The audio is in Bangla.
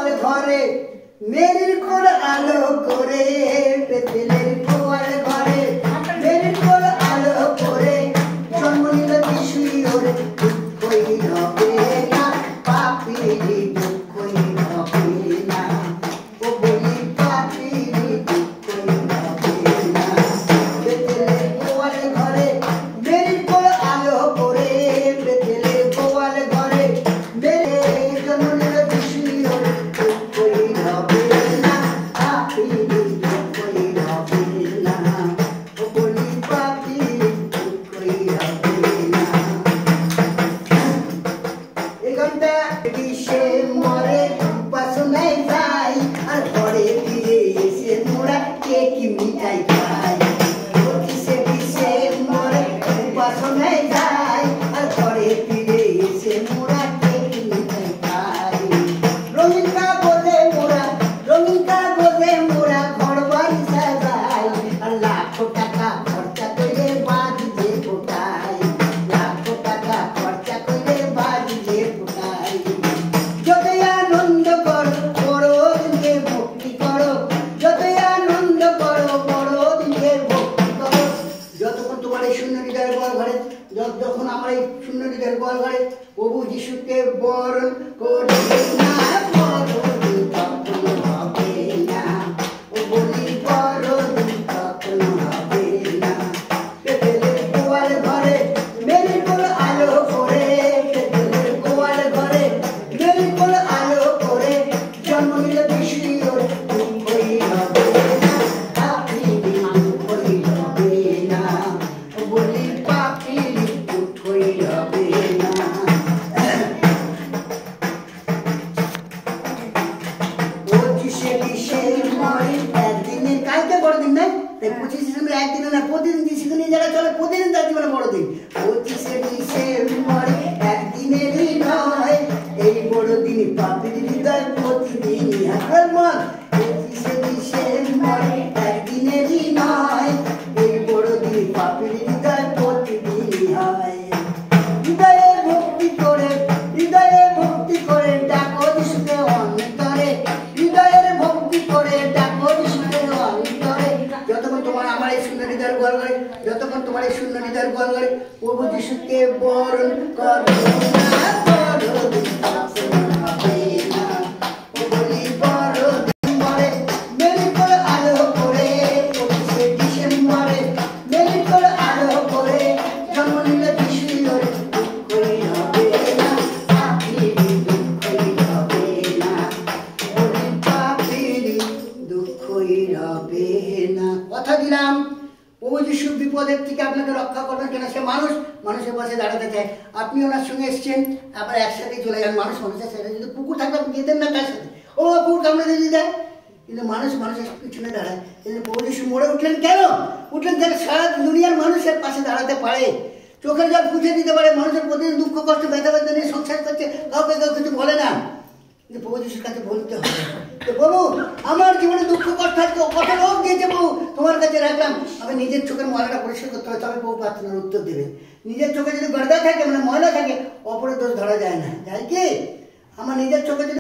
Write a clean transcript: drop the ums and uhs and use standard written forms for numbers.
গোয়াল ঘরে মেরির কোল আলো করে, বেতেলের গোয়াল ঘরে মেরির কোল আলো করে, জন্ম নিল যিশুই ওরে, দুঃখই হবে না পাপীরই, দুঃখই হবে না। ও বলি পাপীরই দুঃখই হবে না। বেতেলের গোয়াল ঘরে মেরির কোল আলো করে, বেতেলের গোয়াল ঘরে মেরির জন্ম নিল যিশুই ওরে, দুঃখই হবে না পাপীরই, দুঃখই হবে না। ও বলি পাপীরই দুঃখই হবে না। এই গানটা সে মরে উপাসনায় যাই, আর ঘরে ফিরে এসে মোরা কেক মিঠাই খাই। সে মরে উপাসনায় যাই, আর ঘরে ফিরে এসে মোরা কেক মিঠাই খাই। রঙিন কাগজে মোরা, রঙিন কাগজে মোরা ঘর বাড়ি সাজাই, আর লাখো টাকা খরচা করে বাজিয়ে ফোটাই, লাখো টাকা খরচা করে বাজিয়ে ফোটাই। যতই আনন্দ করো বড় দিনকে ভক্তি করো, যতই আনন্দ করো বড় দিনকে ভক্তি করো। যতক্ষণ তোমার এই শূন্য হৃদয়ের গোয়াল ঘরে, যতক্ষণ আমার এই শূন্য হৃদয়ের গোয়াল ঘরে প্রভু যিশুকে বরণ করবে না, বড়দিন কখনো হবে না। ও বলি বড়দিন কখনো হবে না। বেতেলের গোয়াল ঘরে মেরির কোল আলো করে, বেতেলের গোয়াল ঘরে মেরির কোল আলো করে, জন্ম নিল যিশুই ওরে, দুঃখই হবে না পাপীরই, দুঃখই হবে না। ও বলি পাপীরই দুঃখই হবে না। পঁচিশে ডিসেম্বর একদিনে, কালকে বড়দিন নাই, তাই 25 ডিসেম্বর একদিনে না, প্রতিদিন ডিসিশনে যারা চলে প্রতিদিন তার জীবনে বড়দিন। 25শে ডিসেম্বর একদিনেরই নয়, এই বড়দিন পাপীর হৃদয় প্রতিদিনই হারার মন। 25শে ডিসেম্বর একদিনেরই নয়, এই বড়দিন পাপীর হৃদয় প্রতিদিনই হয়। হৃদয়ে ভক্তি করে, হৃদয়ে ভক্তি করে ডাকো যিশুকে অন্তরে, হৃদয়ের ভক্তি করে ডাকো যিশুকে অন্তরে। যতক্ষণ তোমার আমার এই শূন্য হৃদয়ের গোয়াল ঘরে, যতক্ষণ তোমার এই শূন্য হৃদয়ের গোয়াল ঘরে প্রভু যিশুকে বরণ করো না, বড়দিন কখনো হবে না। ও বলি বড়দিন ঘরে মেরির কোল আলো করে, 25শে ডিসেম্বরে মেরির কোল আলো করে, জন্ম নিল যিশুই ওরে, দুঃখই হবে না পাপীরই, দুঃখই হবে না। ও বলি পাপীরই দুঃখই হবে না। কথা দিলাম প্রভু যিশু বিপদের থেকে আপনাকে রক্ষা করবেন, কেন সে মানুষ, মানুষের পাশে দাঁড়াতে চায়। আপনি ওনার সঙ্গে এসছেন, আবার একসাথেই চলে যান। মানুষ মানুষের সাথে, যদি কুকুর থাকলে আপনি যেতেন না তার সাথে, ও কুকুর কামড়ে দিয়ে দেয়, কিন্তু মানুষ মানুষের পিছনে দাঁড়ায়। কিন্তু প্রভু যিশু মরে উঠলেন কেন? উঠলেন যাতে সারা দুনিয়ার মানুষের পাশে দাঁড়াতে পারে, চোখের জল পুঁছে দিতে পারে। মানুষের প্রতিদিন দুঃখ কষ্ট ব্যথা ব্যথা নিয়ে সংসার করছে, কাউকে কেউ কিছু বলে না, কিন্তু প্রভু যিশুর কাছে বলতে হবে। তো প্রভু আমার জীবনে দুঃখ কষ্ট আছে, কত লোক দিয়েছে প্রভু, তোমার কাছে রাখলাম। আমি নিজের চোখের ময়লাটা পরিষ্কার করতে হবে, তবে প্রভু প্রার্থনার উত্তর দেবে। নিজের চোখে যদি গর্দা থাকে, মানে ময়লা থাকে, অপরের দোষ ধরা যায় না, যায় কি? আমার নিজের চোখে যদি